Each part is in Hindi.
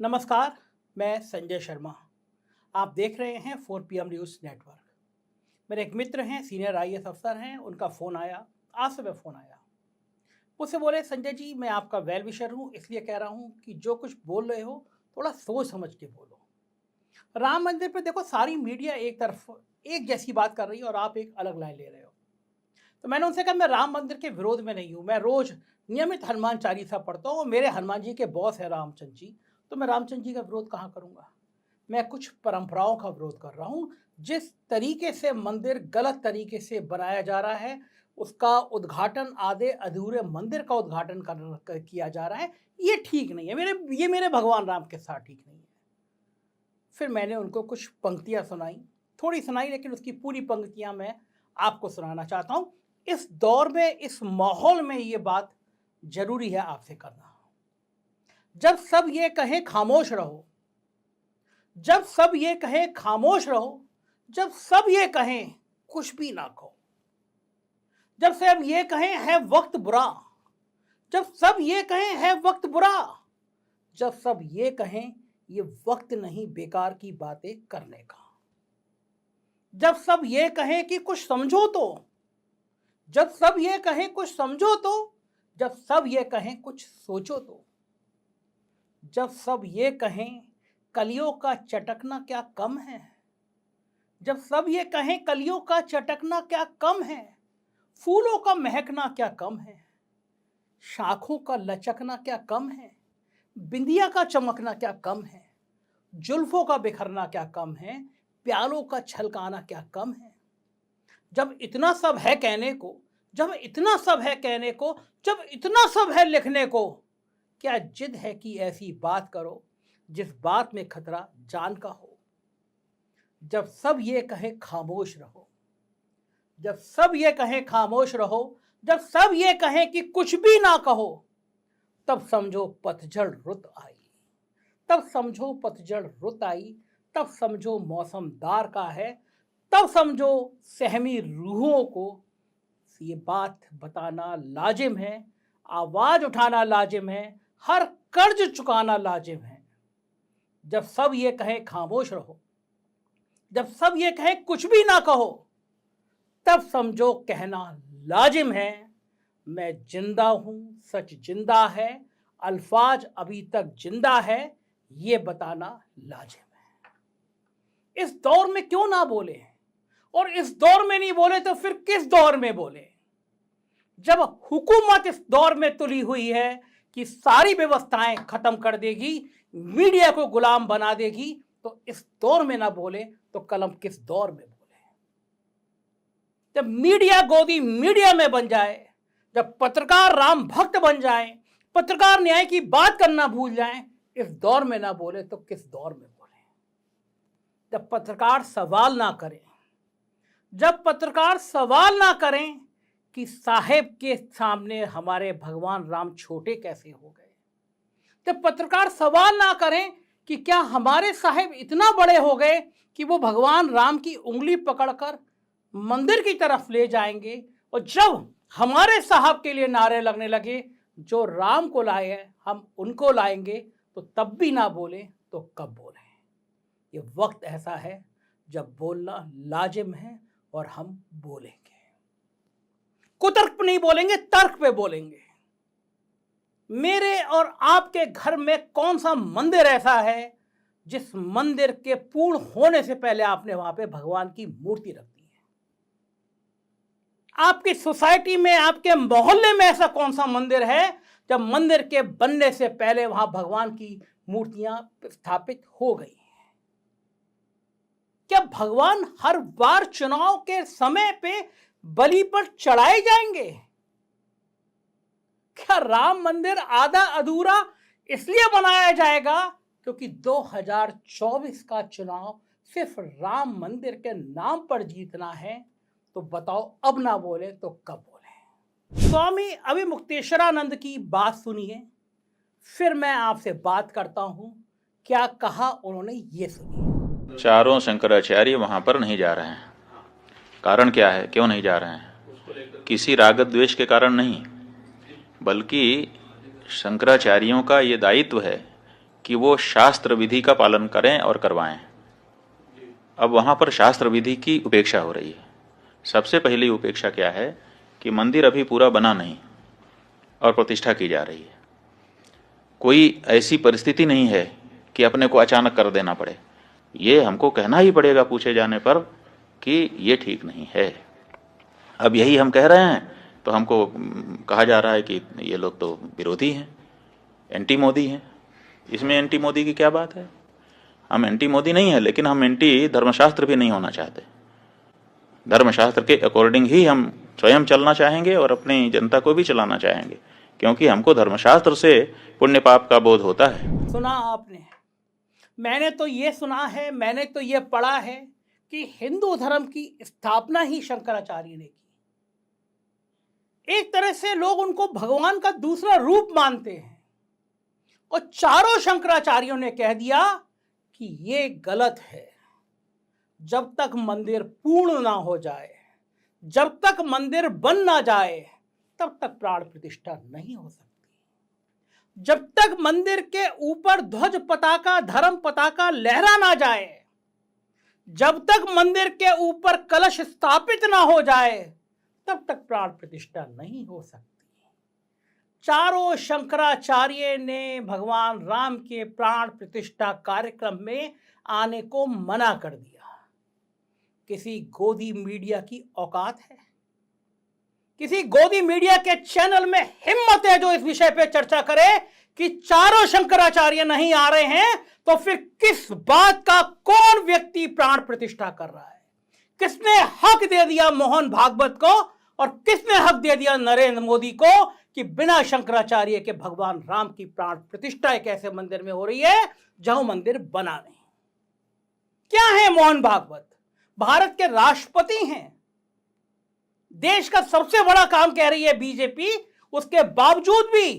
नमस्कार, मैं संजय शर्मा। आप देख रहे हैं 4PM न्यूज़ नेटवर्क। मेरे एक मित्र हैं, सीनियर आईएएस अफसर हैं, उनका फ़ोन आया, आज सुबह फ़ोन आया। मुझसे बोले, संजय जी मैं आपका वेल विशर हूँ, इसलिए कह रहा हूँ कि जो कुछ बोल रहे हो थोड़ा सोच समझ के बोलो। राम मंदिर पे देखो, सारी मीडिया एक तरफ एक जैसी बात कर रही है और आप एक अलग लाइन ले रहे हो। तो मैंने उनसे कहा, मैं राम मंदिर के विरोध में नहीं हूँ, मैं रोज़ नियमित हनुमान चालीसा पढ़ता हूँ और मेरे हनुमान जी के बॉस है रामचंद्र जी, तो मैं रामचंद्र जी का विरोध कहाँ करूँगा। मैं कुछ परंपराओं का विरोध कर रहा हूँ। जिस तरीके से मंदिर गलत तरीके से बनाया जा रहा है, उसका उद्घाटन आधे अधूरे मंदिर का उद्घाटन किया जा रहा है, ये ठीक नहीं है। ये मेरे भगवान राम के साथ ठीक नहीं है। फिर मैंने उनको कुछ पंक्तियाँ सुनाई, थोड़ी सुनाई, लेकिन उसकी पूरी पंक्तियाँ मैं आपको सुनाना चाहता हूँ। इस दौर में, इस माहौल में ये बात जरूरी है आपसे करना। जब सब ये कहें खामोश रहो, जब सब ये कहें खामोश रहो, जब सब ये कहें कुछ भी ना कहो, जब सब ये कहें है वक्त बुरा, जब सब ये कहें है वक्त बुरा, जब सब ये कहें ये वक्त नहीं बेकार की बातें करने का, जब सब ये कहें कि कुछ समझो तो, जब सब ये कहें कुछ समझो तो, जब सब ये कहें कुछ सोचो तो, जब सब ये कहें कलियों का चटकना क्या कम है, जब सब ये कहें कलियों का चटकना क्या कम है, फूलों का महकना क्या कम है, शाखों का लचकना क्या कम है, बिंदिया का चमकना क्या कम है, जुल्फों का बिखरना क्या कम है, प्यालों का छलकाना क्या कम है। जब इतना सब है कहने को, जब इतना सब है कहने को, जब इतना सब है लिखने को, क्या जिद है कि ऐसी बात करो जिस बात में खतरा जान का हो। जब सब ये कहे खामोश रहो, जब सब ये कहें खामोश रहो, जब सब ये कहें कि कुछ भी ना कहो, तब समझो पतझड़ रुत आई, तब समझो पतझड़ रुत आई, तब समझो मौसम दार का है, तब समझो सहमी रूहों को ये बात बताना लाजिम है, आवाज उठाना लाजिम है, हर कर्ज चुकाना लाजिम है। जब सब ये कहें खामोश रहो, जब सब ये कहें कुछ भी ना कहो, तब समझो कहना लाजिम है, मैं जिंदा हूं, सच जिंदा है, अल्फाज अभी तक जिंदा है, ये बताना लाजिम है। इस दौर में क्यों ना बोले, और इस दौर में नहीं बोले तो फिर किस दौर में बोले। जब हुकूमत इस दौर में तुली हुई है कि सारी व्यवस्थाएं खत्म कर देगी, मीडिया को गुलाम बना देगी, तो इस दौर में ना बोले तो कलम किस दौर में बोले। जब मीडिया गोदी मीडिया में बन जाए, जब पत्रकार राम भक्त बन जाए, पत्रकार न्याय की बात करना भूल जाएं, इस दौर में ना बोले तो किस दौर में बोले। जब पत्रकार सवाल ना करें, जब पत्रकार सवाल ना करें कि साहेब के सामने हमारे भगवान राम छोटे कैसे हो गए, जब पत्रकार सवाल ना करें कि क्या हमारे साहेब इतना बड़े हो गए कि वो भगवान राम की उंगली पकड़कर मंदिर की तरफ ले जाएंगे, और जब हमारे साहब के लिए नारे लगने लगे जो राम को लाए हैं हम उनको लाएंगे, तो तब भी ना बोले तो कब बोले। ये वक्त ऐसा है जब बोलना लाजिम है और हम बोलेंगे। कुतर्क नहीं बोलेंगे, तर्क पे बोलेंगे। मेरे और आपके घर में कौन सा मंदिर ऐसा है जिस मंदिर के पूर्ण होने से पहले आपने वहां पे भगवान की मूर्ति रख दी है। आपकी सोसाइटी में, आपके मोहल्ले में ऐसा कौन सा मंदिर है जब मंदिर के बनने से पहले वहां भगवान की मूर्तियां स्थापित हो गई हैं। क्या भगवान हर बार चुनाव के समय पे बलि पर चढ़ाए जाएंगे? क्या राम मंदिर आधा अधूरा इसलिए बनाया जाएगा क्योंकि 2024 का चुनाव सिर्फ राम मंदिर के नाम पर जीतना है? तो बताओ, अब ना बोले तो कब बोले। स्वामी अभिमुक्तेश्वरानंद की बात सुनिए, फिर मैं आपसे बात करता हूं। क्या कहा उन्होंने, ये सुनिए। चारों शंकराचार्य वहां पर नहीं जा रहे हैं। कारण क्या है, क्यों नहीं जा रहे हैं? किसी राग द्वेष के कारण नहीं, बल्कि शंकराचार्यों का ये दायित्व है कि वो शास्त्र विधि का पालन करें और करवाएं। अब वहां पर शास्त्र विधि की उपेक्षा हो रही है। सबसे पहली उपेक्षा क्या है कि मंदिर अभी पूरा बना नहीं और प्रतिष्ठा की जा रही है। कोई ऐसी परिस्थिति नहीं है कि अपने को अचानक कर देना पड़े। ये हमको कहना ही पड़ेगा पूछे जाने पर कि ये ठीक नहीं है। अब यही हम कह रहे हैं तो हमको कहा जा रहा है कि ये लोग तो विरोधी हैं, एंटी मोदी हैं। इसमें एंटी मोदी की क्या बात है? हम एंटी मोदी नहीं है, लेकिन हम एंटी धर्मशास्त्र भी नहीं होना चाहते। धर्मशास्त्र के अकॉर्डिंग ही हम स्वयं चलना चाहेंगे और अपनी जनता को भी चलाना चाहेंगे, क्योंकि हमको धर्मशास्त्र से पुण्य पाप का बोध होता है। सुना आपने, मैंने तो ये सुना है, मैंने तो ये पढ़ा है कि हिंदू धर्म की स्थापना ही शंकराचार्य ने की। एक तरह से लोग उनको भगवान का दूसरा रूप मानते हैं, और चारों शंकराचार्यों ने कह दिया कि ये गलत है। जब तक मंदिर पूर्ण ना हो जाए, जब तक मंदिर बन ना जाए, तब तक प्राण प्रतिष्ठा नहीं हो सकती। जब तक मंदिर के ऊपर ध्वज पताका, धर्म पताका लहरा ना जाए, जब तक मंदिर के ऊपर कलश स्थापित ना हो जाए, तब तक प्राण प्रतिष्ठा नहीं हो सकती। चारों शंकराचार्य ने भगवान राम के प्राण प्रतिष्ठा कार्यक्रम में आने को मना कर दिया। किसी गोदी मीडिया की औकात है, किसी गोदी मीडिया के चैनल में हिम्मत है जो इस विषय पे चर्चा करे कि चारों शंकराचार्य नहीं आ रहे हैं, तो फिर किस बात का कौन व्यक्ति प्राण प्रतिष्ठा कर रहा है? किसने हक दे दिया मोहन भागवत को, और किसने हक दे दिया नरेंद्र मोदी को कि बिना शंकराचार्य के भगवान राम की प्राण प्रतिष्ठा एक ऐसे मंदिर में हो रही है जहां मंदिर बना नहीं? क्या है मोहन भागवत? भारत के राष्ट्रपति हैं। देश का सबसे बड़ा काम कह रही है बीजेपी, उसके बावजूद भी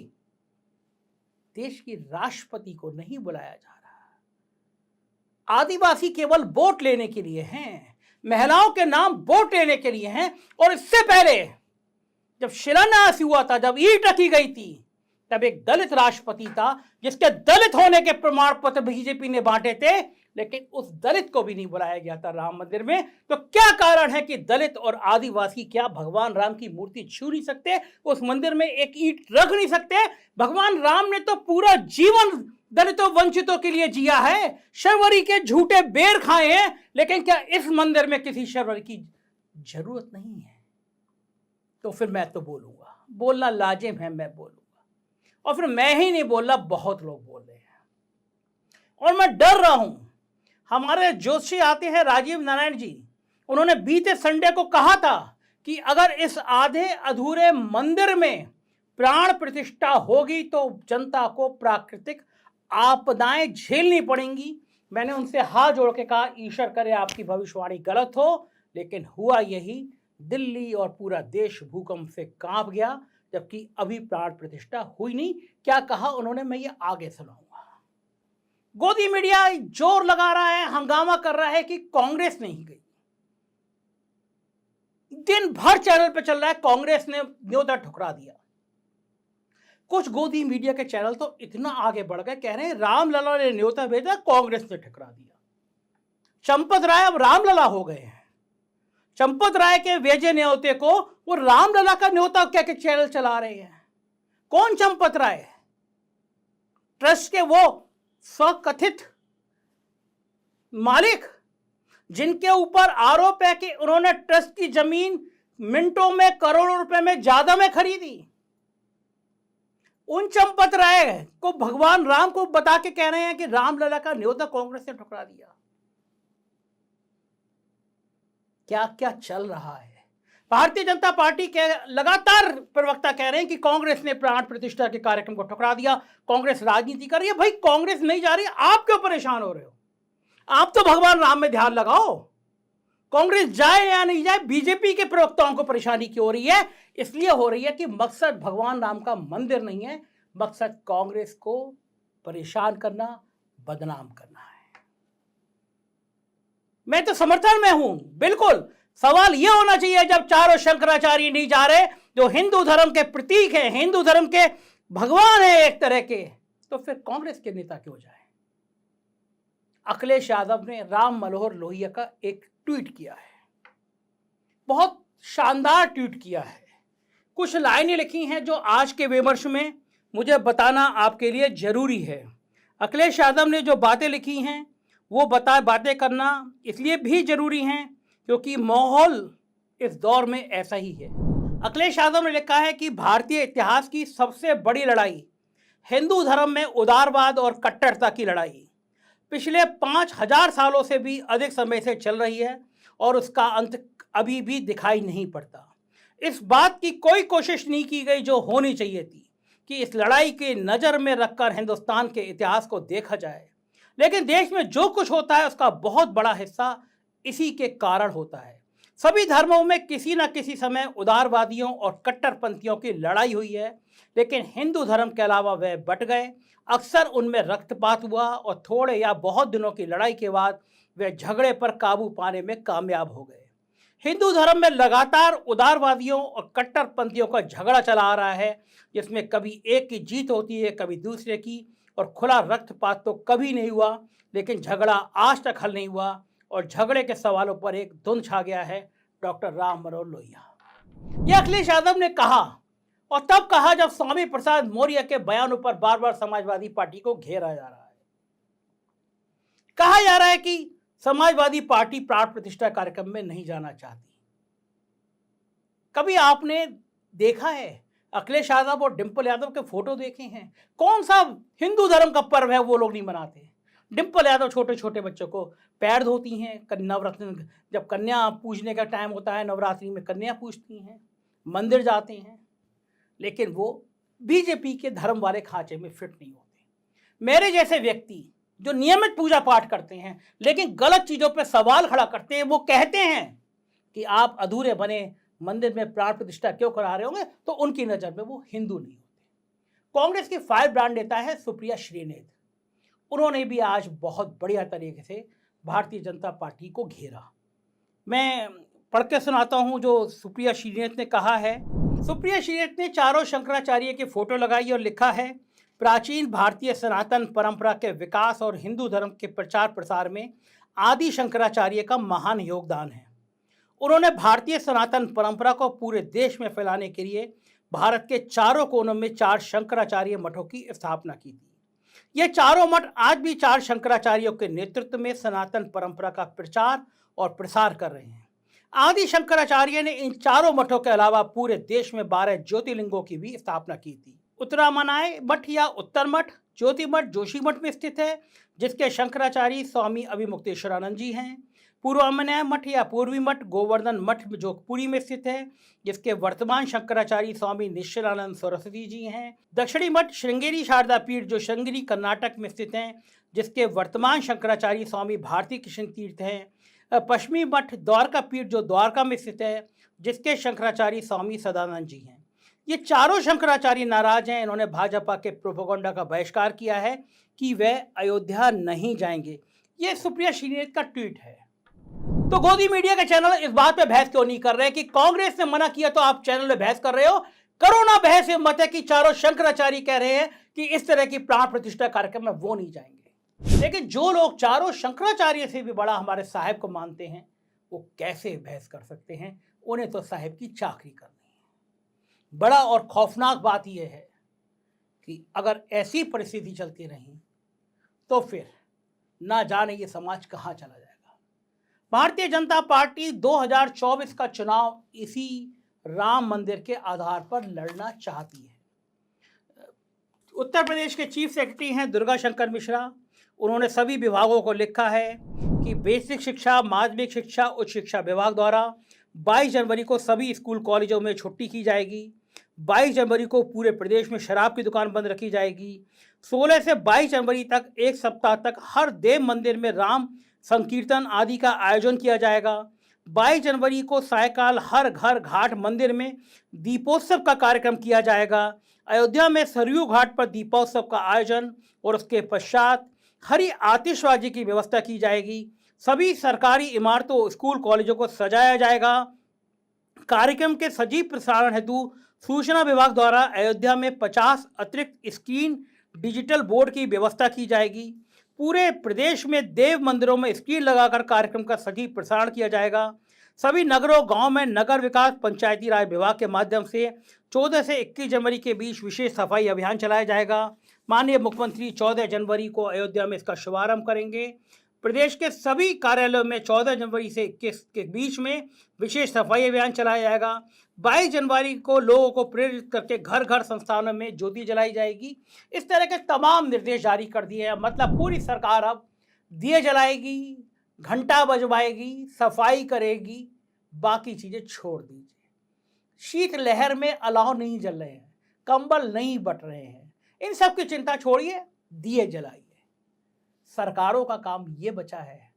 देश की राष्ट्रपति को नहीं बुलाया जा रहा। आदिवासी केवल वोट लेने के लिए हैं, महिलाओं के नाम वोट लेने के लिए हैं। और इससे पहले जब शिलान्यास हुआ था, जब ईंट रखी गई थी, तब एक दलित राष्ट्रपति था जिसके दलित होने के प्रमाण पत्र बीजेपी ने बांटे थे, लेकिन उस दलित को भी नहीं बुलाया गया था राम मंदिर में। तो क्या कारण है कि दलित और आदिवासी क्या भगवान राम की मूर्ति छू नहीं सकते, उस मंदिर में एक ईंट रख नहीं सकते? भगवान राम ने तो पूरा जीवन दलितों वंचितों के लिए जिया है, शर्वरी के झूठे बेर खाए हैं, लेकिन क्या इस मंदिर में किसी शर्वरी की जरूरत नहीं है? तो फिर मैं तो बोलूंगा, बोलना लाजिम है, मैं बोलूंगा। और फिर मैं ही नहीं बोल रहा, बहुत लोग बोल रहे हैं, और मैं डर रहा हूं। हमारे जोशी आते हैं राजीव नारायण जी, उन्होंने बीते संडे को कहा था कि अगर इस आधे अधूरे मंदिर में प्राण प्रतिष्ठा होगी तो जनता को प्राकृतिक आपदाएं झेलनी पड़ेंगी। मैंने उनसे हाथ जोड़ के कहा, ईश्वर करे आपकी भविष्यवाणी गलत हो, लेकिन हुआ यही। दिल्ली और पूरा देश भूकंप से कांप गया, जबकि अभी प्राण प्रतिष्ठा हुई नहीं। क्या कहा उन्होंने, मैं ये आगे सुनाऊंगा। गोदी मीडिया जोर लगा रहा है, हंगामा कर रहा है कि कांग्रेस नहीं गई। दिन भर चैनल पे चल रहा है कांग्रेस ने न्योता ठुकरा दिया। कुछ गोदी मीडिया के चैनल तो इतना आगे बढ़ गए, कह रहे हैं रामलला ने न्योता भेजा, कांग्रेस ने ठुकरा दिया। चंपत राय अब रामलला हो गए हैं। चंपत राय के भेजे न्योते को वो रामलला का न्योता कह के चैनल चला रहे हैं। कौन चंपत राय? ट्रस्ट के वो स्वकथित मालिक जिनके ऊपर आरोप है कि उन्होंने ट्रस्ट की जमीन मिनटों में, करोड़ों रुपए में, ज्यादा में खरीदी। उन चंपत राय को भगवान राम को बता के कह रहे हैं कि रामलला का न्योता कांग्रेस ने ठुकरा दिया। क्या क्या चल रहा है? भारतीय जनता पार्टी के लगातार प्रवक्ता कह रहे हैं कि कांग्रेस ने प्राण प्रतिष्ठा के कार्यक्रम को ठुकरा दिया, कांग्रेस राजनीति कर रही है। भाई कांग्रेस नहीं जा रही, आप क्यों परेशान हो रहे हो? आप तो भगवान राम में ध्यान लगाओ। कांग्रेस जाए या नहीं जाए, बीजेपी के प्रवक्ताओं को परेशानी क्यों हो रही है? इसलिए हो रही है कि मकसद भगवान राम का मंदिर नहीं है, मकसद कांग्रेस को परेशान करना, बदनाम करना है। मैं तो समर्थन में हूं, बिल्कुल। सवाल यह होना चाहिए, जब चारों शंकराचार्य नहीं जा रहे, जो हिंदू धर्म के प्रतीक हैं, हिंदू धर्म के भगवान है एक तरह के, तो फिर कांग्रेस के नेता क्यों जाए? अखिलेश यादव ने राम मनोहर लोहिया का एक ट्वीट किया है, बहुत शानदार ट्वीट किया है। कुछ लाइनें लिखी हैं जो आज के विमर्श में मुझे बताना आपके लिए जरूरी है। अखिलेश यादव ने जो बातें लिखी हैं वो बातें करना इसलिए भी जरूरी हैं क्योंकि माहौल इस दौर में ऐसा ही है। अखिलेश यादव ने लिखा है कि भारतीय इतिहास की सबसे बड़ी लड़ाई हिंदू धर्म में उदारवाद और कट्टरता की लड़ाई पिछले 5000 सालों से भी अधिक समय से चल रही है और उसका अंत अभी भी दिखाई नहीं पड़ता। इस बात की कोई कोशिश नहीं की गई जो होनी चाहिए थी कि इस लड़ाई के नज़र में रखकर हिंदुस्तान के इतिहास को देखा जाए, लेकिन देश में जो कुछ होता है उसका बहुत बड़ा हिस्सा इसी के कारण होता है। सभी धर्मों में किसी न किसी समय उदारवादियों और कट्टरपंथियों की लड़ाई हुई है, लेकिन हिंदू धर्म के अलावा वे बट गए। अक्सर उनमें रक्तपात हुआ और थोड़े या बहुत दिनों की लड़ाई के बाद वे झगड़े पर काबू पाने में कामयाब हो गए। हिंदू धर्म में लगातार उदारवादियों और कट्टरपंथियों का झगड़ा चला आ रहा है, जिसमें कभी एक की जीत होती है, कभी दूसरे की, और खुला रक्तपात तो कभी नहीं हुआ, लेकिन झगड़ा आज तक हल नहीं हुआ और झगड़े के सवालों पर एक धुंध छा गया है। डॉक्टर राम मनोहर लोहिया, यह अखिलेश यादव ने कहा, और तब कहा जब स्वामी प्रसाद मौर्य के बयानों पर बार बार समाजवादी पार्टी को घेरा जा रहा है। कहा जा रहा है कि समाजवादी पार्टी प्राण प्रतिष्ठा कार्यक्रम में नहीं जाना चाहती। कभी आपने देखा है अखिलेश यादव और डिंपल यादव के फोटो देखे हैं? कौन सा हिंदू धर्म का पर्व है वो लोग नहीं मनाते? डिंपल यादव छोटे छोटे बच्चों को पैर धोती हैं, नवरात्रि जब कन्या पूजने का टाइम होता है, नवरात्रि में कन्या पूजती हैं, मंदिर जाते हैं, लेकिन वो बीजेपी के धर्म वाले खांचे में फिट नहीं होते। मेरे जैसे व्यक्ति जो नियमित पूजा पाठ करते हैं लेकिन गलत चीज़ों पर सवाल खड़ा करते हैं, वो कहते हैं कि आप अधूरे बने मंदिर में प्राण प्रतिष्ठा क्यों करा रहे होंगे, तो उनकी नज़र में वो हिंदू नहीं होते। कांग्रेस की फायर ब्रांड नेता है सुप्रिया श्रीनेत। उन्होंने भी आज बहुत बढ़िया तरीके से भारतीय जनता पार्टी को घेरा। मैं पढ़ के सुनाता हूं जो सुप्रिया श्रीनेत ने कहा है। सुप्रिया श्रीनेत ने चारों शंकराचार्य की फोटो लगाई और लिखा है, प्राचीन भारतीय सनातन परंपरा के विकास और हिंदू धर्म के प्रचार प्रसार में आदि शंकराचार्य का महान योगदान है। उन्होंने भारतीय सनातन परंपरा को पूरे देश में फैलाने के लिए भारत के चारों कोनों में 4 शंकराचार्य मठों की स्थापना की थी। ये चारों मठ आज भी 4 शंकराचार्यों के नेतृत्व में सनातन परंपरा का प्रचार और प्रसार कर रहे हैं। आदि शंकराचार्य ने इन चारों मठों के अलावा पूरे देश में 12 ज्योतिर्लिंगों की भी स्थापना की थी। उत्तरामनाय मठ या उत्तर मठ ज्योति मठ जोशी मठ में स्थित है, जिसके शंकराचार्य स्वामी अभिमुक्तेश्वरानंद जी हैं। पूर्वामनाय मठ या पूर्वी मठ गोवर्धन मठ जो पुरी में स्थित है, जिसके वर्तमान शंकराचार्य स्वामी निश्चलानंद सरस्वती जी हैं। दक्षिणी मठ श्रृंगेरी शारदा पीठ जो श्रृंगेरी कर्नाटक में स्थित हैं, जिसके वर्तमान शंकराचार्य स्वामी भारती कृष्ण तीर्थ हैं। पश्चिमी मठ द्वारका पीठ जो द्वारका में स्थित है, जिसके शंकराचार्य स्वामी सदानंद जी हैं। ये चारों शंकराचार्य नाराज हैं। इन्होंने भाजपा के प्रोपेगेंडा का बहिष्कार किया है कि वे अयोध्या नहीं जाएंगे। ये सुप्रिया श्रीनेत का ट्वीट है। तो गोदी मीडिया के चैनल इस बात पे बहस क्यों नहीं कर रहे कि कांग्रेस ने मना किया तो आप चैनल में बहस कर रहे हो? करो ना बहस। ये मत है कि चारों शंकराचार्य कह रहे हैं कि इस तरह की प्राण प्रतिष्ठा कार्यक्रम में वो नहीं जाएंगे, लेकिन जो लोग चारों शंकराचार्य से भी बड़ा हमारे साहेब को मानते हैं वो कैसे बहस कर सकते हैं? उन्हें तो साहेब की चाकरी करनी है। बड़ा और खौफनाक बात यह है कि अगर ऐसी परिस्थिति चलती रही तो फिर ना जाने ये समाज कहाँ चला जाएगा। भारतीय जनता पार्टी 2024 का चुनाव इसी राम मंदिर के आधार पर लड़ना चाहती है। उत्तर प्रदेश के चीफ सेक्रेटरी हैं दुर्गा शंकर मिश्रा। उन्होंने सभी विभागों को लिखा है कि बेसिक शिक्षा, माध्यमिक शिक्षा, उच्च शिक्षा विभाग द्वारा 22 जनवरी को सभी स्कूल कॉलेजों में छुट्टी की जाएगी। 22 जनवरी को पूरे प्रदेश में शराब की दुकान बंद रखी जाएगी। 16 से 22 जनवरी तक एक सप्ताह तक हर देव मंदिर में राम संकीर्तन आदि का आयोजन किया जाएगा। 22 जनवरी को सायकाल हर घर घाट मंदिर में दीपोत्सव का कार्यक्रम किया जाएगा। अयोध्या में सरयू घाट पर दीपोत्सव का आयोजन और उसके पश्चात हरी आतिशबाजी की व्यवस्था की जाएगी। सभी सरकारी इमारतों, स्कूल, कॉलेजों को सजाया जाएगा। कार्यक्रम के सजीव प्रसारण हेतु सूचना विभाग द्वारा अयोध्या में 50 अतिरिक्त स्क्रीन डिजिटल बोर्ड की व्यवस्था की जाएगी। पूरे प्रदेश में देव मंदिरों में स्क्रीन लगाकर कार्यक्रम का सजीव प्रसारण किया जाएगा। सभी नगरों गांव में नगर विकास पंचायती राज विभाग के माध्यम से 14 से 21 जनवरी के बीच विशेष सफाई अभियान चलाया जाएगा। माननीय मुख्यमंत्री 14 जनवरी को अयोध्या में इसका शुभारंभ करेंगे। प्रदेश के सभी कार्यालयों में 14 जनवरी से 21 के बीच में विशेष सफाई अभियान चलाया जाएगा। 22 जनवरी को लोगों को प्रेरित करके घर घर संस्थानों में ज्योति जलाई जाएगी। इस तरह के तमाम निर्देश जारी कर दिए हैं। मतलब पूरी सरकार अब दिए जलाएगी, घंटा बजवाएगी, सफाई करेगी, बाकी चीज़ें छोड़ दीजिए। शीत लहर में अलाव नहीं जल रहे हैं, कंबल नहीं बट रहे हैं, इन सब की चिंता छोड़िए, दिए जलाइए। सरकारों का काम ये बचा है?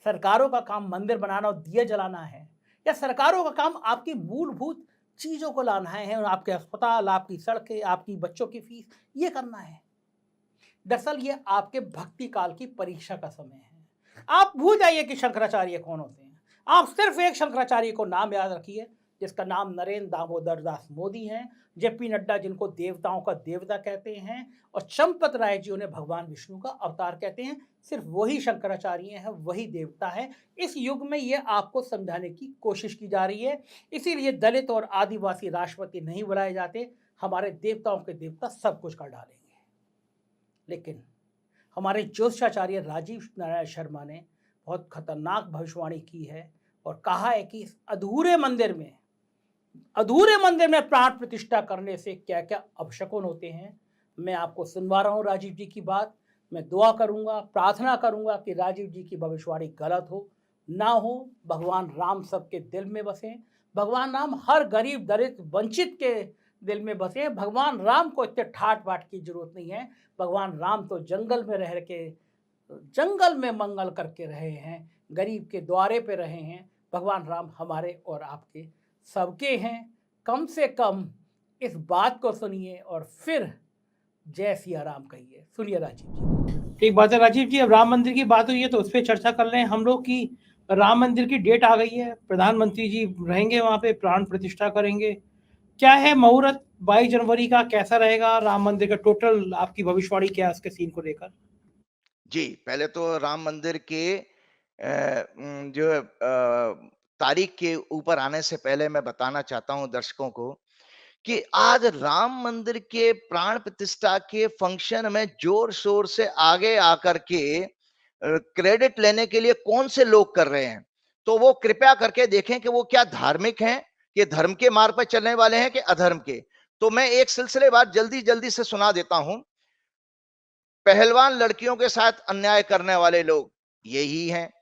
सरकारों का काम मंदिर बनाना और दिए जलाना है, या सरकारों का काम आपकी मूलभूत चीज़ों को लाना है? आपके अस्पताल, आपकी सड़कें, आपकी बच्चों की फीस, ये करना है? दरअसल ये आपके भक्ति काल की परीक्षा का समय है। आप भूल जाइए कि शंकराचार्य कौन होते हैं। आप सिर्फ एक शंकराचार्य को नाम याद रखिए, जिसका नाम नरेंद्र दामोदर दास मोदी हैं। जेपी नड्डा, जिनको देवताओं का देवता कहते हैं, और चंपत राय जी उन्हें भगवान विष्णु का अवतार कहते हैं। सिर्फ वही शंकराचार्य हैं, वही देवता है। इस युग में ये आपको समझाने की कोशिश की जा रही है। इसीलिए दलित और आदिवासी राष्ट्रपति नहीं बुलाए जाते। हमारे देवताओं के देवता सब कुछ कर डालेंगे। लेकिन हमारे ज्योतिषाचार्य राजीव नारायण शर्मा ने बहुत खतरनाक भविष्यवाणी की है और कहा है कि इस अधूरे मंदिर में प्राण प्रतिष्ठा करने से क्या क्या अपशकुन होते हैं। मैं आपको सुनवा रहा हूँ राजीव जी की बात। मैं दुआ करूँगा, प्रार्थना करूँगा कि राजीव जी की भविष्यवाणी गलत हो ना हो। भगवान राम सबके दिल में बसे। भगवान राम हर गरीब, दलित, वंचित के दिल में बसे। भगवान राम को इतने ठाट बाट की जरूरत नहीं है। भगवान राम तो जंगल में रह के, जंगल में मंगल करके रहे हैं, गरीब के द्वारे पे रहे हैं। भगवान राम हमारे और आपके सबके हैं। कम से कम इस बात को सुनिए और फिर जय सिया राम कहिए। सुनिए राजीव जी। एक बात है राजीव जी, अब राम मंदिर की बात हुई है तो उस पर चर्चा कर लें हम लोग की। राम मंदिर की डेट आ गई है, प्रधानमंत्री जी रहेंगे वहाँ पे, प्राण प्रतिष्ठा करेंगे। क्या है मुहूर्त 22 जनवरी का, कैसा रहेगा राम मंदिर का? टोटल आपकी भविष्यवाणी क्या है उसके सीन को लेकर? जी, पहले तो राम मंदिर के जो तारीख के ऊपर आने से पहले मैं बताना चाहता हूं दर्शकों को कि आज राम मंदिर के प्राण प्रतिष्ठा के फंक्शन में जोर शोर से आगे आकर के क्रेडिट लेने के लिए कौन से लोग कर रहे हैं, तो वो कृपया करके देखें कि वो क्या धार्मिक हैं, कि धर्म के मार्ग पर चलने वाले हैं कि अधर्म के। तो मैं एक सिलसिलेवार जल्दी जल्दी से सुना देता हूं। पहलवान लड़कियों के साथ अन्याय करने वाले लोग यही हैं।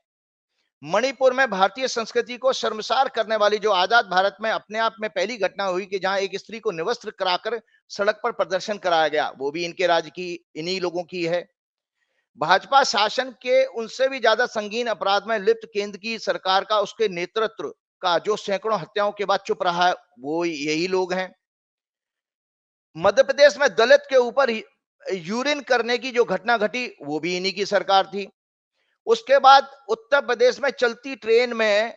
मणिपुर में भारतीय संस्कृति को शर्मसार करने वाली जो आजाद भारत में अपने आप में पहली घटना हुई कि जहां एक स्त्री को निवस्त्र कराकर सड़क पर प्रदर्शन कराया गया, वो भी इनके राज्य की, इन्हीं लोगों की है। भाजपा शासन के उनसे भी ज्यादा संगीन अपराध में लिप्त केंद्र की सरकार का, उसके नेतृत्व का, जो सैकड़ों हत्याओं के बाद चुप रहा है, वो यही लोग हैं। मध्य प्रदेश में दलित के ऊपर यूरिन करने की जो घटना घटी, वो भी इन्हीं की सरकार थी। उसके बाद उत्तर प्रदेश में चलती ट्रेन में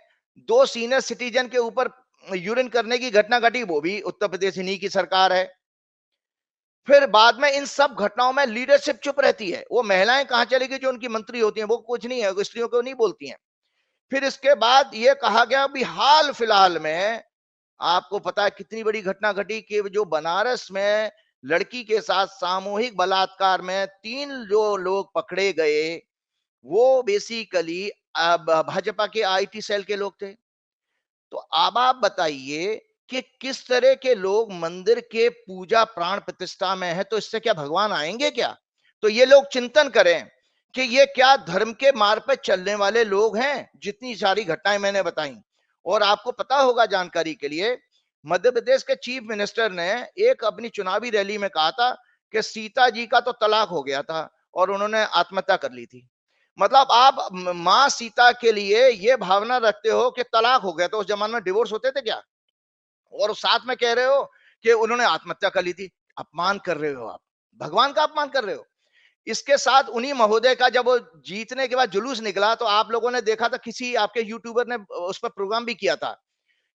2 सीनियर सिटीजन के ऊपर यूरिन करने की घटना घटी, वो भी उत्तर प्रदेश इन्हीं की सरकार है। फिर बाद में इन सब घटनाओं में लीडरशिप चुप रहती है। वो महिलाएं कहां चली गई जो उनकी मंत्री होती हैं, वो कुछ नहीं है, वो स्त्रियों को नहीं बोलती हैं। फिर इसके बाद ये कहा गया भी हाल फिलहाल में आपको पता है कितनी बड़ी घटना घटी कि जो बनारस में लड़की के साथ सामूहिक बलात्कार में 3 जो लोग पकड़े गए, वो बेसिकली भाजपा के आईटी सेल के लोग थे। तो अब आप बताइए कि किस तरह के लोग मंदिर के पूजा प्राण प्रतिष्ठा में है, तो इससे क्या भगवान आएंगे क्या? तो ये लोग चिंतन करें कि ये क्या धर्म के मार्ग पर चलने वाले लोग हैं, जितनी सारी घटनाएं मैंने बताई। और आपको पता होगा जानकारी के लिए, मध्य प्रदेश के चीफ मिनिस्टर ने एक अपनी चुनावी रैली में कहा था कि सीता जी का तो तलाक हो गया था और उन्होंने आत्महत्या कर ली थी। मतलब आप मां सीता के लिए ये भावना रखते हो कि तलाक हो गया, तो उस जमाने में डिवोर्स होते थे क्या? और साथ में कह रहे हो कि उन्होंने आत्महत्या कर ली थी। अपमान कर रहे हो, आप भगवान का अपमान कर रहे हो। इसके साथ उन्हीं महोदय का जब वो जीतने के बाद जुलूस निकला, तो आप लोगों ने देखा था, किसी आपके यूट्यूबर ने उस पर प्रोग्राम भी किया था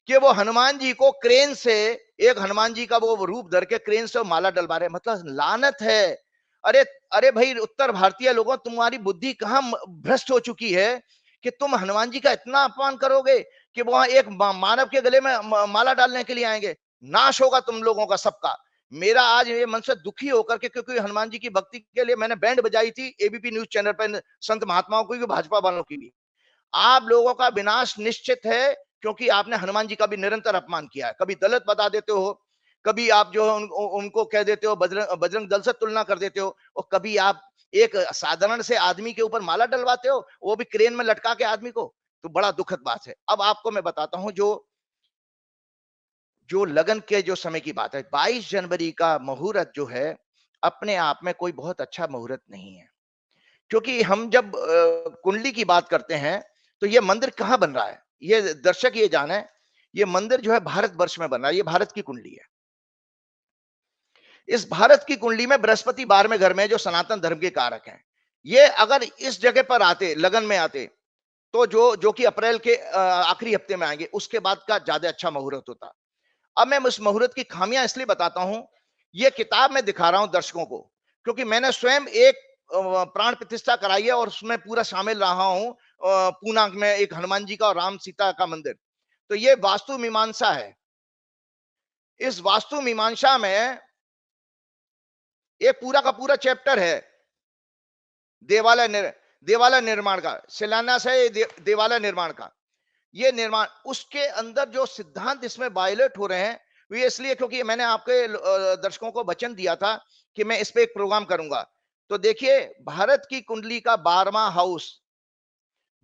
कि वो हनुमान जी को क्रेन से, एक हनुमान जी का वो रूप धर के क्रेन से माला डलवा रहे। मतलब लानत है, अरे अरे भाई उत्तर भारतीय लोगों, तुम्हारी बुद्धि कहाँ भ्रष्ट हो चुकी है कि तुम हनुमान जी का इतना अपमान करोगे कि वहां एक मानव के गले में माला डालने के लिए आएंगे। नाश होगा तुम लोगों का सबका। मेरा आज ये मन से दुखी होकर के, क्योंकि हनुमान जी की भक्ति के लिए मैंने बैंड बजाई थी एबीपी न्यूज चैनल पर, संत महात्माओं की भी, भाजपा वालों की भी। आप लोगों का विनाश निश्चित है, क्योंकि आपने हनुमान जी का भी निरंतर अपमान किया है। कभी दलित बता देते हो, कभी आप जो है उनको कह देते हो बजरंग दल से तुलना कर देते हो, और कभी आप एक साधारण से आदमी के ऊपर माला डलवाते हो, वो भी क्रेन में लटका के आदमी को। तो बड़ा दुखद बात है। अब आपको मैं बताता हूं, जो लगन के जो समय की बात है, 22 जनवरी का मुहूर्त जो है अपने आप में कोई बहुत अच्छा मुहूर्त नहीं है। क्योंकि हम जब कुंडली की बात करते हैं, तो ये मंदिर कहां बन रहा है, ये दर्शक ये जाने, ये मंदिर जो है भारतवर्ष में बन रहा है। ये भारत की कुंडली है। इस भारत की कुंडली में बृहस्पति 12वें घर में, जो सनातन धर्म के कारक हैं, ये अगर इस जगह पर आते, लगन में आते, तो जो कि अप्रैल के आखिरी हफ्ते में आएंगे, उसके बाद का ज्यादा अच्छा मुहूर्त होता। अब मैं उस मुहूर्त की खामियां इसलिए बताता हूं, ये किताब में दिखा रहा हूं दर्शकों को, क्योंकि मैंने स्वयं एक प्राण प्रतिष्ठा कराई है और उसमें पूरा शामिल रहा हूं। पूना में एक हनुमान जी का और राम सीता का मंदिर। तो ये वास्तु मीमांसा है। इस वास्तु मीमांसा में एक पूरा का पूरा चैप्टर है देवालय निर्माण का। शिलान्यास है देवालय निर्माण का। ये निर्माण, उसके अंदर जो सिद्धांत इसमें वायलेट हो रहे हैं, वो इसलिए क्योंकि मैंने आपके दर्शकों को वचन दिया था कि मैं इस पे एक प्रोग्राम करूंगा। तो देखिए, भारत की कुंडली का 12वां हाउस,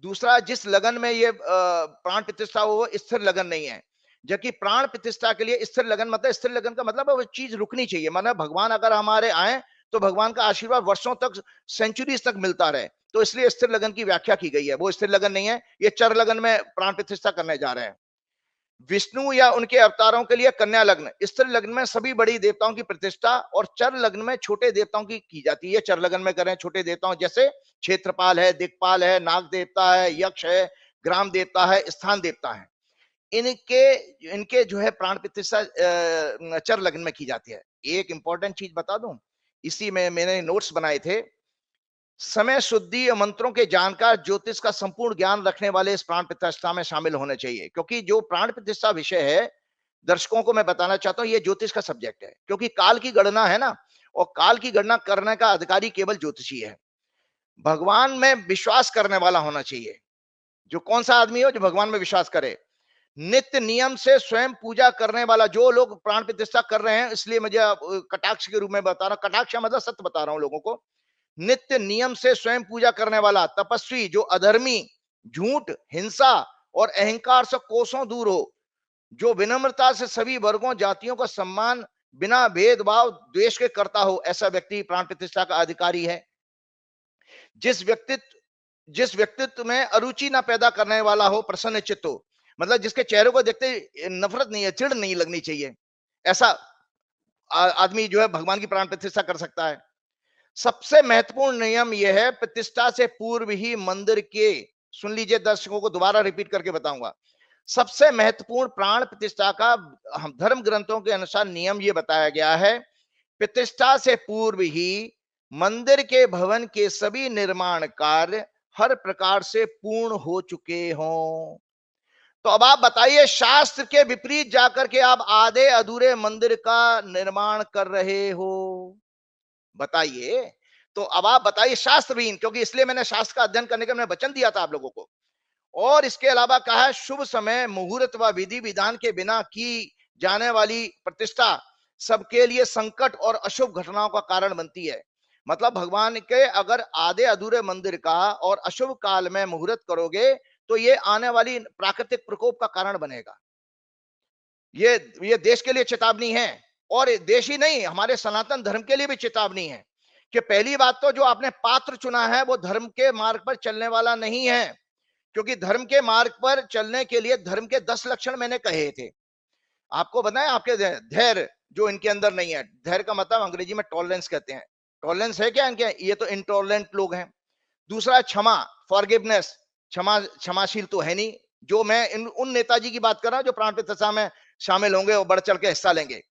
दूसरा, जिस लगन में ये प्राण प्रतिष्ठा हो, वो स्थिर लगन नहीं है। जबकि प्राण प्रतिष्ठा के लिए स्थिर लगन मतलब, स्थिर लगन का मतलब वो चीज रुकनी चाहिए। मतलब भगवान अगर हमारे आए तो भगवान का आशीर्वाद वर्षों तक, सेंचुरीज तक मिलता रहे। तो इसलिए स्थिर लगन की व्याख्या की गई है। वो स्थिर लगन नहीं है, ये चर लगन में प्राण प्रतिष्ठा करने जा रहे हैं। विष्णु या उनके अवतारों के लिए कन्या लग्न, स्थिर लग्न में सभी बड़ी देवताओं की प्रतिष्ठा, और चर लग्न में छोटे देवताओं की जाती है। चर लग्न में करें छोटे देवताओं, जैसे क्षेत्रपाल है, दिक्पाल है, नाग देवता है, यक्ष है, ग्राम देवता है, स्थान देवता है। इनके इनके जो है प्राण प्रतिष्ठा चर लग्न में की जाती है। एक इंपॉर्टेंट चीज बता दूं, इसी में मैंने नोट्स बनाए थे। समय शुद्धि और मंत्रों के जानकार, ज्योतिष का संपूर्ण ज्ञान रखने वाले इस प्राण प्रतिष्ठा में शामिल होने चाहिए। क्योंकि जो प्राण प्रतिष्ठा विषय है, दर्शकों को मैं बताना चाहता हूं, ये ज्योतिष का सब्जेक्ट है। क्योंकि काल की गणना है ना, और काल की गणना करने का अधिकारी केवल ज्योतिषी है। भगवान में विश्वास करने वाला होना चाहिए। जो कौन सा आदमी हो जो भगवान में विश्वास करे, नित्य नियम से स्वयं पूजा करने वाला। जो लोग प्राण प्रतिष्ठा कर रहे हैं, इसलिए मुझे कटाक्ष के रूप में बता रहा हूं, कटाक्ष मतलब सत्य बता रहा हूं लोगों को। नित्य नियम से स्वयं पूजा करने वाला तपस्वी, जो अधर्मी, झूठ, हिंसा और अहंकार से कोसों दूर हो, जो विनम्रता से सभी वर्गों जातियों का सम्मान बिना भेदभाव द्वेष के करता हो, ऐसा व्यक्ति प्राण प्रतिष्ठा का अधिकारी है। जिस व्यक्तित्व में अरुचि ना पैदा करने वाला हो, प्रसन्न चित्त हो, मतलब जिसके चेहरे को देखते नफरत नहीं है, चिढ़ नहीं लगनी चाहिए, ऐसा आदमी जो है भगवान की प्राण प्रतिष्ठा कर सकता है। सबसे महत्वपूर्ण नियम यह है, प्रतिष्ठा से पूर्व ही मंदिर के, सुन लीजिए दर्शकों को दोबारा रिपीट करके बताऊंगा। सबसे महत्वपूर्ण प्राण प्रतिष्ठा का हम धर्म ग्रंथों के अनुसार नियम यह बताया गया है, प्रतिष्ठा से पूर्व ही मंदिर के भवन के सभी निर्माण कार्य हर प्रकार से पूर्ण हो चुके हों। तो अब आप बताइए, शास्त्र के विपरीत जाकर के आप आधे अधूरे मंदिर का निर्माण कर रहे हो, बताइए। तो अब आप बताइए शास्त्रहीन, क्योंकि इसलिए मैंने शास्त्र का अध्ययन करने का मैंने वचन दिया था आप लोगों को। और इसके अलावा कहा है, शुभ समय मुहूर्त व विधि विधान के बिना की जाने वाली प्रतिष्ठा सबके लिए संकट और अशुभ घटनाओं का कारण बनती है। मतलब भगवान के अगर आधे अधूरे मंदिर का और अशुभ काल में मुहूर्त करोगे, तो ये आने वाली प्राकृतिक प्रकोप का कारण बनेगा। ये देश के लिए चेतावनी है, और देश ही नहीं, हमारे सनातन धर्म के लिए भी चेतावनी है कि पहली बात तो जो आपने पात्र चुना है वो धर्म के मार्ग पर चलने वाला नहीं है। क्योंकि धर्म के मार्ग पर चलने के लिए धर्म के 10 लक्षण मैंने कहे थे आपको, बताएं। आपके धैर्य जो इनके अंदर नहीं है, धैर्य का मतलब अंग्रेजी में टॉलरेंस कहते हैं। टॉलरेंस है क्या इनके? ये तो इंटॉलरेंट लोग हैं। दूसरा क्षमा, फॉरगिवनेस, क्षमाशील तो है नहीं। जो मैं उन नेताजी की बात कर रहा हूं जो प्राण प्रतिष्ठा में शामिल होंगे और बढ़ चढ़ के हिस्सा लेंगे।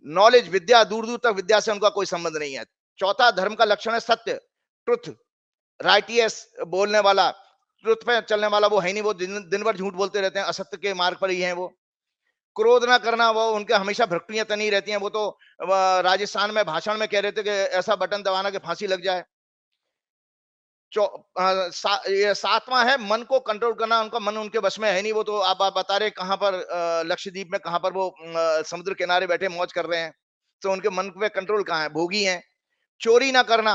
नॉलेज, विद्या, दूर दूर तक विद्या से उनका कोई संबंध नहीं है। चौथा धर्म का लक्षण है सत्य, ट्रुथ, राइटियस बोलने वाला, ट्रुथ पे चलने वाला वो है नहीं, वो दिन भर झूठ बोलते रहते हैं, असत्य के मार्ग पर ही हैं वो। क्रोध ना करना, वो उनके हमेशा भ्रकुटियां तनी रहती हैं। वो तो राजस्थान में भाषण में कह रहे थे कि ऐसा बटन दबाना कि फांसी लग जाए। ये सातवां है मन को कंट्रोल करना, उनका मन उनके बस में है नहीं। वो तो आप बता रहे कहां पर लक्षद्वीप में कहां पर वो समुद्र किनारे बैठे मौज कर रहे हैं, तो उनके मन पे कंट्रोल कहां है, भोगी हैं। चोरी ना करना,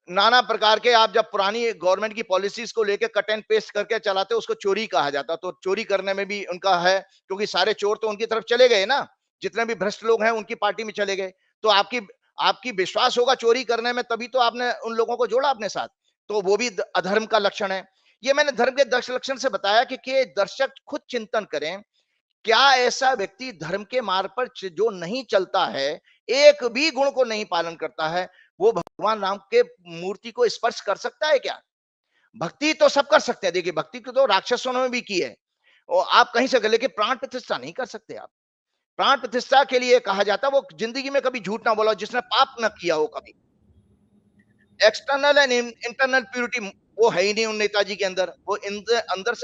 नाना प्रकार के आप जब पुरानी गवर्नमेंट की पॉलिसीज को लेकर कट एंड पेस्ट करके चलाते उसको चोरी कहा जाता, तो चोरी करने में भी उनका है, क्योंकि सारे चोर तो उनकी तरफ चले गए ना, जितने भी भ्रष्ट लोग हैं उनकी पार्टी में चले गए। तो आपकी आपकी विश्वास होगा चोरी करने में, तभी तो आपने उन लोगों को जोड़ा अपने साथ, तो वो भी अधर्म का लक्षण है। ये मैंने धर्म के 10 लक्षण से बताया कि दर्शक खुद चिंतन करें, क्या ऐसा व्यक्ति धर्म के मार्ग पर जो नहीं चलता है, एक भी गुण को नहीं पालन करता है, वो भगवान राम के मूर्ति को स्पर्श कर सकता है क्या? भक्ति तो सब कर सकते हैं, देखिए भक्ति तो राक्षसों ने भी की है, और आप कहीं से, लेकिन प्राण प्रतिष्ठा नहीं कर सकते आप। प्राण प्रतिष्ठा के लिए कहा जाता है वो जिंदगी में कभी झूठ ना बोला, जिसने पाप ना किया हो कभी। एक्सटर्नल एंड इंटरनल प्यूरिटी वो है ही नहीं उन नेताजी के अंदर। वो अंदर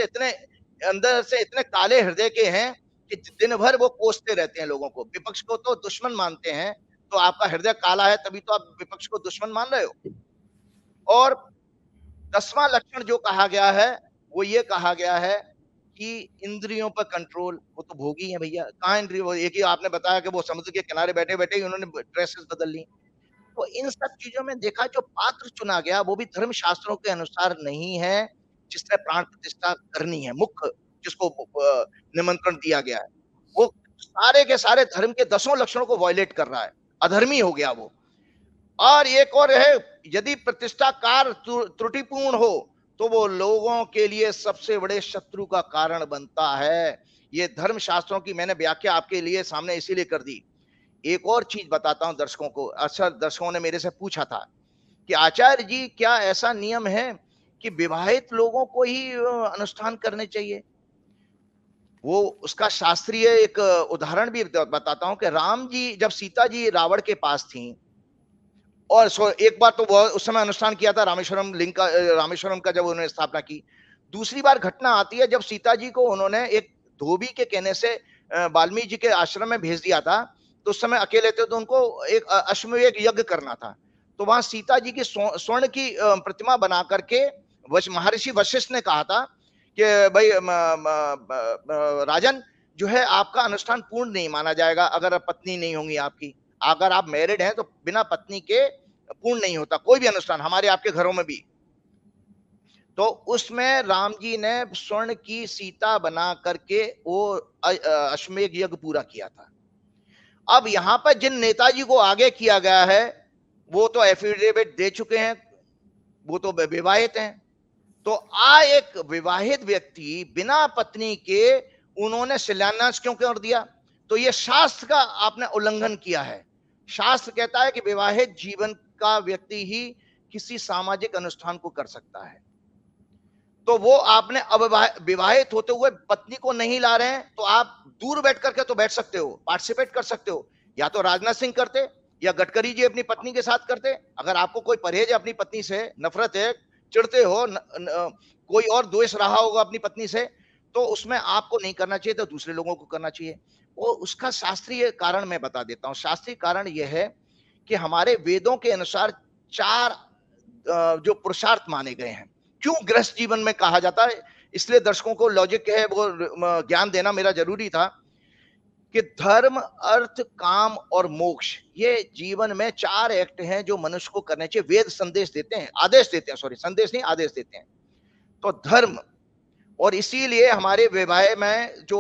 से इतने काले हृदय के हैं कि दिन भर वो कोसते रहते हैं लोगों को। विपक्ष को तो दुश्मन मानते हैं, तो आपका हृदय काला है तभी तो आप विपक्ष को दुश्मन मान रहे हो। और 10वां लक्षण जो कहा गया है वो ये कहा गया है कि इंद्रियों पर कंट्रोल। वो तो भोगी है भैया, कहाँ इंद्रिय, वो एक ही आपने बताया कि वो समुद्र के किनारे बैठे बैठे ही उन्होंने ड्रेसेस बदल ली। तो इन सब चीजों में देखा जो पात्र चुना गया वो भी धर्म शास्त्रों के अनुसार नहीं है, जिसने प्राण प्रतिष्ठा करनी है, मुख्य जिसको निमंत्रण दिया गया है, वो सारे के सारे धर्म के 10 लक्षणों को वायलेट कर रहा है, अधर्मी हो गया वो। और एक और है, यदि प्रतिष्ठा कार्य त्रुटिपूर्ण हो तो वो लोगों के लिए सबसे बड़े शत्रु का कारण बनता है। ये धर्म शास्त्रों की मैंने व्याख्या आपके लिए सामने इसीलिए कर दी। एक और चीज बताता हूं दर्शकों को। अक्सर दर्शकों ने मेरे से पूछा था कि आचार्य जी क्या ऐसा नियम है कि विवाहित लोगों को ही अनुष्ठान करने चाहिए? वो उसका शास्त्रीय एक उदाहरण भी बताता हूं कि राम जी जब सीता जी रावण के पास थी, और एक बार तो वो उस समय अनुष्ठान किया था रामेश्वरम लिंग का, रामेश्वरम का जब उन्होंने स्थापना की। दूसरी बार घटना आती है जब सीता जी को उन्होंने एक धोबी के कहने से वाल्मीकि जी के आश्रम में भेज दिया था। तो उस समय अकेले थे, तो उनको एक अश्वमेध यज्ञ करना था। तो वहां सीता जी की स्वर्ण की प्रतिमा बना करके महर्षि वशिष्ठ ने कहा था कि भाई राजन जो है आपका अनुष्ठान पूर्ण नहीं माना जाएगा अगर पत्नी नहीं होंगी आपकी। अगर आप मैरिड हैं तो बिना पत्नी के पूर्ण नहीं होता कोई भी अनुष्ठान, हमारे आपके घरों में भी। तो उसमें राम जी ने स्वर्ण की सीता बना करके वो अश्वमेध यज्ञ पूरा किया था। अब यहां पर जिन नेताजी को आगे किया गया है वो तो एफिडेविट दे चुके हैं, वो तो विवाहित हैं। तो एक विवाहित व्यक्ति बिना पत्नी के उन्होंने शिलान्यास क्यों कर दिया? तो ये शास्त्र का आपने उल्लंघन किया है। शास्त्र कहता है कि विवाहित जीवन का व्यक्ति ही किसी सामाजिक अनुष्ठान को कर सकता है। तो वो आपने विवाहित होते हुए पत्नी को नहीं ला रहे हैं, तो आप दूर बैठ करके तो बैठ सकते हो, पार्टिसिपेट कर सकते हो। या तो राजनाथ सिंह करते या गडकरी जी अपनी पत्नी के साथ करते। अगर आपको कोई परहेज है अपनी पत्नी से, नफरत है, चिढ़ते हो, कोई और द्वेष रहा होगा अपनी पत्नी से, तो उसमें आपको नहीं करना चाहिए, तो दूसरे लोगों को करना चाहिए। और उसका शास्त्रीय कारण मैं बता देता हूं। शास्त्रीय कारण यह है कि हमारे वेदों के अनुसार 4 जो पुरुषार्थ माने गए हैं। क्यों गृहस्थ जीवन में कहा जाता है, इसलिए दर्शकों को लॉजिक है वो ज्ञान देना मेरा जरूरी था कि धर्म, अर्थ, काम और मोक्ष, ये जीवन में 4 एक्ट हैं जो मनुष्य को करने चाहिए। वेद संदेश देते हैं, आदेश देते हैं, सॉरी संदेश नहीं आदेश देते हैं। तो धर्म, और इसीलिए हमारे विवाह में जो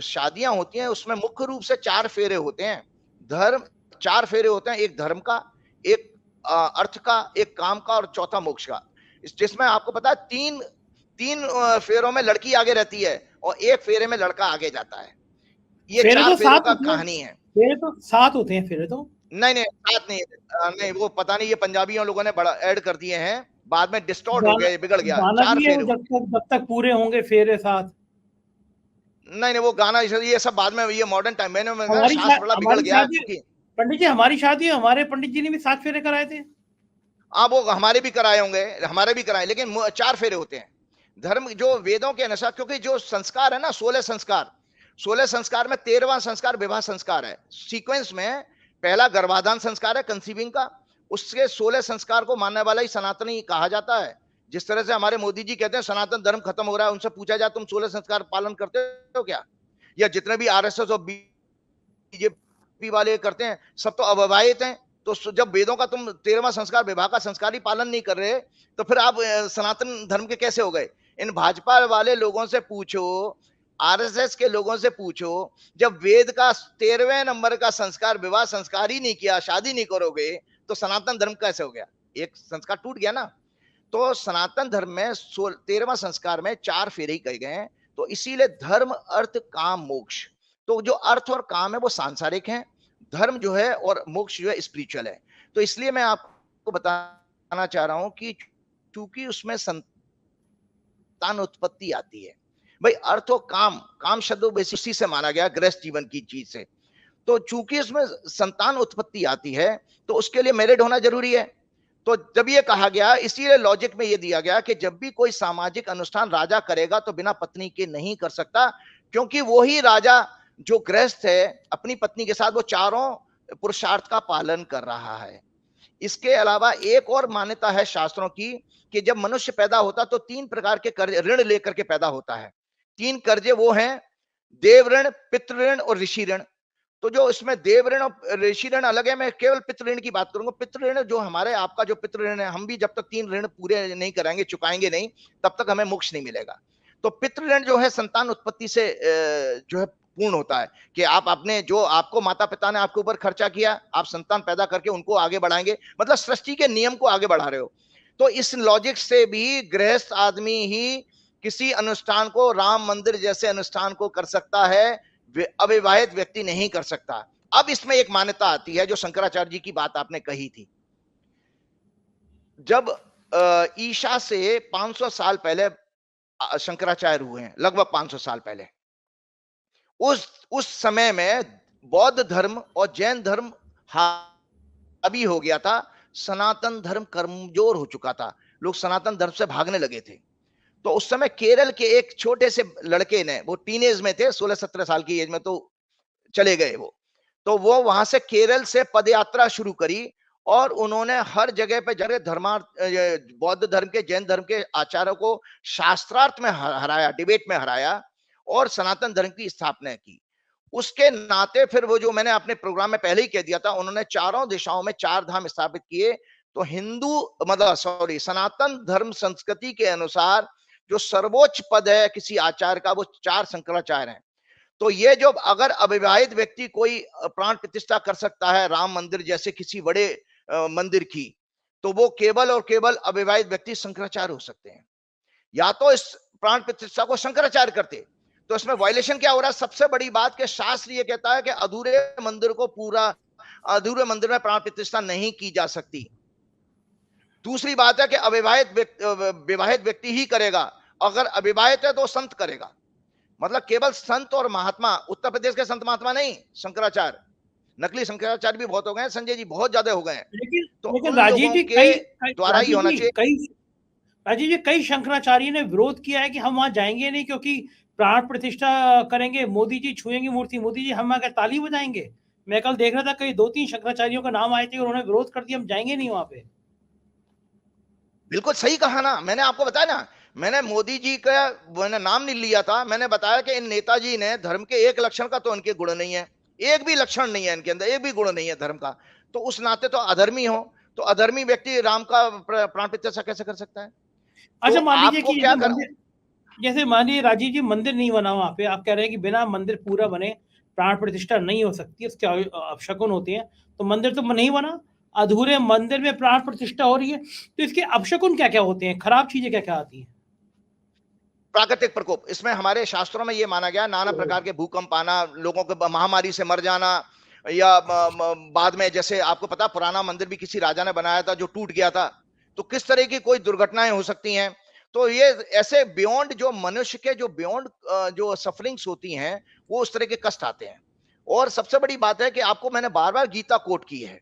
शादियां होती हैं उसमें मुख्य रूप से 4 फेरे होते हैं। धर्म 4 फेरे होते हैं, एक धर्म का, एक अर्थ का, एक काम का और चौथा मोक्ष का। जिसमें आपको पता है 3 फेरों में लड़की आगे रहती है और एक फेरे में लड़का आगे जाता है। ये 4 फेरों का कहानी है। फेरे तो 7 होते हैं फेरे तो। नहीं 7 नहीं, नहीं वो पता नहीं, ये पंजाबियों लोगों ने बड़ा ऐड कर दिए हैं, बाद में डिस्टॉर्ट हो गया, बिगड़ गया। 4 फेरे जब तक पूरे होंगे फेरे 7। नहीं वो गाना ये सब बाद में, ये मॉडर्न टाइम में शास्त्र बड़ा बिगड़ गया। पंडित जी हमारी शादी हमारे पंडित जी ने भी 7 फेरे कराए थे। हाँ, वो हमारे भी कराए होंगे, हमारे भी कराए, लेकिन 4 फेरे होते हैं धर्म जो वेदों के अनुसार, क्योंकि जो संस्कार है ना 16 संस्कार में 13वां संस्कार विवाह संस्कार है। सीक्वेंस में पहला गर्भाधान संस्कार है कंसीविंग का, उसके 16 संस्कार को मानने वाला ही सनातनी कहा जाता है। जिस तरह से हमारे मोदी जी कहते हैं सनातन धर्म खत्म हो रहा है, उनसे पूछा जाए तुम 16 संस्कार पालन करते हो क्या? या जितने भी आरएसएस और बीजेपी वाले करते हैं सब तो अविवाहित हैं। तो जब वेदों का तुम 13वां संस्कार विवाह का संस्कार ही पालन नहीं कर रहे, तो फिर आप सनातन धर्म के कैसे हो गए? इन भाजपा वाले लोगों से पूछो, आरएसएस के लोगों से पूछो, जब वेद का 13वें नंबर का संस्कार विवाह संस्कार ही नहीं किया, शादी नहीं करोगे, तो सनातन धर्म कैसे हो गया? एक संस्कार टूट गया ना। तो सनातन धर्म में 13वां संस्कार में 4 फेरे ही कहे गए हैं। तो इसीलिए धर्म अर्थ काम मोक्ष, तो जो अर्थ और काम है वो सांसारिक है, धर्म जो है और मोक्ष जो है स्पिरिचुअल है। तो इसलिए मैं आपको बताना चाह रहा हूं कि चूंकि उसमें संतान उत्पत्ति आती है, भाई अर्थ और काम, काम शब्द बेसिक से माना गया गृहस्थ जीवन की चीज से, तो चूंकि उसमें संतान उत्पत्ति आती है तो उसके लिए मैरिड होना जरूरी है। तो जब ये कहा गया, इसीलिए लॉजिक में ये दिया गया कि जब भी कोई सामाजिक अनुष्ठान राजा करेगा तो बिना पत्नी के नहीं कर सकता, क्योंकि वो ही राजा जो गृहस्थ है अपनी पत्नी के साथ वो चारों पुरुषार्थ का पालन कर रहा है। इसके अलावा एक और मान्यता है शास्त्रों की कि जब मनुष्य पैदा होता तो 3 प्रकार के कर्ज ऋण लेकर के पैदा होता है। 3 कर्जे वो हैं देव ऋण, पितृ ऋण और ऋषि ऋण। तो जो इसमें देव ऋण और ऋषि ऋण अलग है, मैं केवल पितृ ऋण की बात करूंगा। पितृ ऋण जो हमारे आपका जो पितृ ऋण है, हम भी जब तक 3 ऋण पूरे नहीं कराएंगे, चुकाएंगे नहीं, तब तक हमें मोक्ष नहीं मिलेगा। तो पितृ ऋण जो है संतान उत्पत्ति से जो है पूर्ण होता है कि आप अपने जो आपको माता पिता ने आपके ऊपर खर्चा किया, आप संतान पैदा करके उनको आगे बढ़ाएंगे, मतलब सृष्टि के नियम को आगे बढ़ा रहे हो। तो इस लॉजिक से भी गृहस्थ आदमी ही किसी अनुष्ठान को, राम मंदिर जैसे अनुष्ठान को कर सकता है, अविवाहित व्यक्ति नहीं कर सकता। अब इसमें एक मान्यता आती है जो शंकराचार्य जी की बात आपने कही थी। जब ईशा से 500 साल पहले शंकराचार्य हुए हैं, लगभग 500 साल पहले, उस समय में बौद्ध धर्म और जैन धर्म हावी हो गया था, सनातन धर्म कमजोर हो चुका था, लोग सनातन धर्म से भागने लगे थे। तो उस समय केरल के एक छोटे से लड़के ने, वो टीनेज में थे, 16-17 साल की एज में तो चले गए वो वहां से केरल से पदयात्रा शुरू करी और उन्होंने हर जगह पे जगह बौद्ध धर्म के, जैन धर्म के आचार्यों को शास्त्रार्थ में हराया, डिबेट में हराया और सनातन धर्म की स्थापना की। उसके नाते फिर वो जो मैंने अपने प्रोग्राम में पहले ही कह दिया था, उन्होंने चारों दिशाओं में 4 धाम स्थापित किए। तो सनातन धर्म संस्कृति के अनुसार जो सर्वोच्च पद है किसी आचार्य का, वो 4 शंकराचार्य हैं। तो ये जो अगर अविवाहित व्यक्ति कोई प्राण प्रतिष्ठा कर सकता है राम मंदिर जैसे किसी बड़े मंदिर की, तो वो केवल और केवल अविवाहित व्यक्ति शंकराचार्य हो सकते हैं। या तो इस प्राण प्रतिष्ठा को शंकराचार्य करते, तो इसमें वायलेशन क्या हो रहा है? सबसे बड़ी बात कि शास्त्र ये कहता है कि अधूरे मंदिर में प्राण प्रतिष्ठा नहीं की जा सकती। दूसरी बात है कि विवाहित व्यक्ति ही करेगा, अगर अविवाहित है तो संत करेगा। मतलब केवल संत और महात्मा, उत्तर प्रदेश के संत महात्मा नहीं, शंकराचार्य, नकली शंकराचार्य भी बहुत हो गए, संजय जी बहुत ज्यादा हो गए हैं। लेकिन राजीव जी द्वारा ही होना चाहिए। राजीव जी कई शंकराचार्य ने विरोध किया है कि हम वहां जाएंगे नहीं क्योंकि प्राण प्रतिष्ठा करेंगे, मोदी जी छुएंगे मूर्ति, मोदी जी हम आकर ताली बजाएंगे। मैं कल देख रहा था कई 2-3 शंकराचार्यों का नाम आए थे, उन्होंने विरोध कर दिया, हम जाएंगे नहीं वहां पे। बिल्कुल सही कहा ना, मैंने आपको बताया ना, मैंने मोदी जी का मैंने नाम नहीं लिया था, मैंने बताया कि इन नेताजी ने धर्म के एक लक्षण का तो उनके गुण नहीं है, एक भी लक्षण नहीं है इनके अंदर, एक भी गुण नहीं है धर्म का, तो उस नाते तो अधर्मी हो, तो अधर्मी व्यक्ति राम का प्राण प्रतिष्ठा कैसे कर सकता है? अच्छा मान लीजिए कि क्या जैसे मान लीजिए राजीव जी मंदिर नहीं बना वहां पे, आप कह रहे हैं कि बिना मंदिर पूरा बने प्राण प्रतिष्ठा नहीं हो सकती, उसके अपशकुन होते हैं, तो मंदिर तो नहीं बना, अधूरे मंदिर में प्राण प्रतिष्ठा हो रही है, तो इसके अपशकुन क्या क्या होते हैं, खराब चीजें क्या क्या आती हैं? प्राकृतिक प्रकोप, इसमें हमारे शास्त्रों में ये माना गया, नाना प्रकार के भूकंप आना, लोगों के महामारी से मर जाना, या बाद में जैसे आपको पता पुराना मंदिर भी किसी राजा ने बनाया था जो टूट गया था, तो किस तरह की कोई दुर्घटनाएं हो सकती हैं। तो ये ऐसे बियॉन्ड जो मनुष्य के जो बियॉन्ड जो सफरिंग्स होती हैं, वो उस तरह के कष्ट आते हैं। और सबसे बड़ी बात है कि आपको मैंने बार बार गीता कोट की है,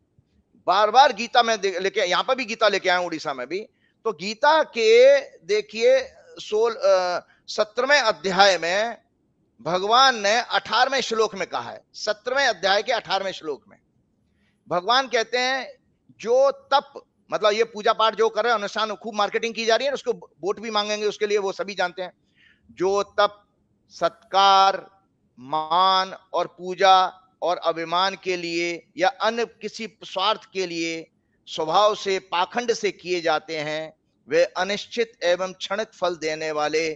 बार बार गीता में लेके, यहां पर भी गीता लेके आया हूं, उड़ीसा में भी। तो गीता के देखिए 17वें अध्याय में भगवान ने 18वें श्लोक में कहा है, 17वें अध्याय के 18वें श्लोक में भगवान कहते हैं, जो तप, मतलब ये पूजा पाठ जो कर रहे हैं, अनुष्ठान, खूब मार्केटिंग की जा रही है, उसको वोट भी मांगेंगे उसके लिए, वो सभी जानते हैं। जो तप, सत्कार, मान और पूजा और अभिमान के लिए या अन्य किसी स्वार्थ के लिए स्वभाव से, पाखंड से किए जाते हैं, वे अनिश्चित एवं क्षणिक फल देने वाले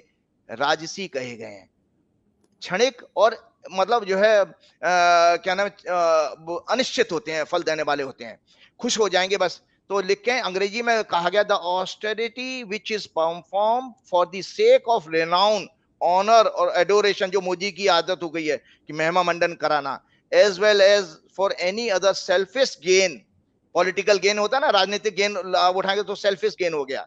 राजसी कहे गए हैं। क्षणिक और मतलब जो है क्या नाम, अनिश्चित होते हैं, फल देने वाले होते हैं, खुश हो जाएंगे बस। तो लिखें, अंग्रेजी में कहा गया, the austerity which is perform for the sake of renown, honour और एडोरेशन, जो मोदी की आदत हो गई है कि महिमा मंडन कराना, as well as for any other selfish gain. Political gain होता है ना, राजनीतिक गेन उठाएंगे तो सेल्फिश गेन हो गया।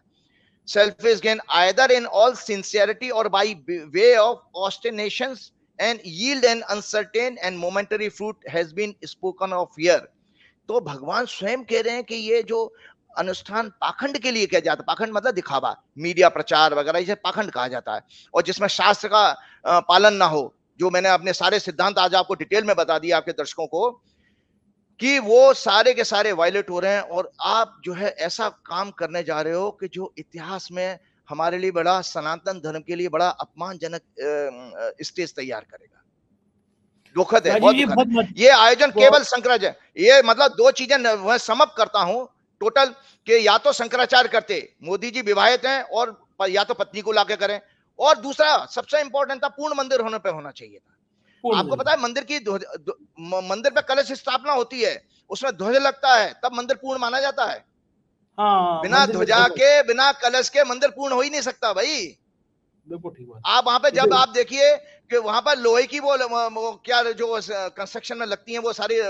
Selfish gain either in all sincerity or by way of ostentations and yield an uncertain and momentary fruit has been spoken of here। तो भगवान स्वयं कह रहे हैं कि ये जो अनुष्ठान पाखंड के लिए किया जाता है, पाखंड मतलब दिखावा, मीडिया प्रचार वगैरह, इसे पाखंड कहा जाता है, और जिसमें शास्त्र का पालन ना हो, जो मैंने अपने सारे सिद्धांत आज आपको डिटेल में बता दिया आपके दर्शकों को, कि वो सारे के सारे वायलेट हो रहे हैं, और आप जो है ऐसा काम करने जा रहे हो कि जो इतिहास में हमारे लिए बड़ा, सनातन धर्म के लिए बड़ा अपमानजनक स्टेज तैयार करेगा। दुखद है, बहुत दुखद है। ये आयोजन केवल शंकराचार्य, ये मतलब दो चीजें मैं समअप करता हूं टोटल, कि या तो शंकराचार्य करते, मोदी जी विवाहित हैं, और या तो पत्नी को लाके करें, और दूसरा सबसे इंपॉर्टेंट था, पूर्ण मंदिर होने पे होना चाहिए था। आपको पता है मंदिर की मंदिर पे कलश स्थापना होती है, उसमें ध्वज लगता है, तब मंदिर पूर्ण माना जाता है। हाँ, बिना ध्वजा के, बिना कलश के मंदिर पूर्ण हो ही नहीं सकता भाई। बिल्कुल ठीक बात। आप वहां पे जब आप देखिए कि वहां पर लोहे की वो क्या जो कंस्ट्रक्शन में लगती हैं, वो सारी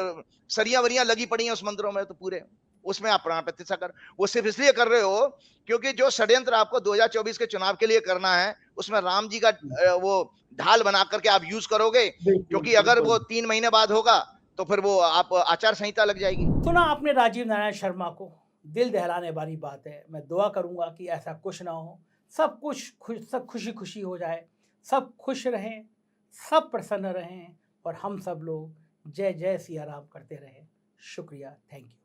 सरिया वरियां लगी पड़ी हैं उस मंदिरों में, तो पूरे उसमें आप प्राण प्रतिष्ठा कर, वो सिर्फ इसलिए कर रहे हो क्योंकि जो षड्यंत्र आपको 2024 के चुनाव के लिए करना है, उसमें राम जी का वो ढाल बना करके आप यूज करोगे, क्योंकि अगर वो 3 महीने बाद होगा तो फिर वो आप आचार संहिता लग जाएगी। सुना आपने राजीव नारायण शर्मा को, दिल दहलाने वाली बात है। मैं दुआ करूंगा कि ऐसा कुछ ना हो, सब खुशी खुशी हो जाए, सब खुश रहें, सब प्रसन्न रहें, और हम सब लोग जय जय सिया राम करते रहें। शुक्रिया, थैंक यू।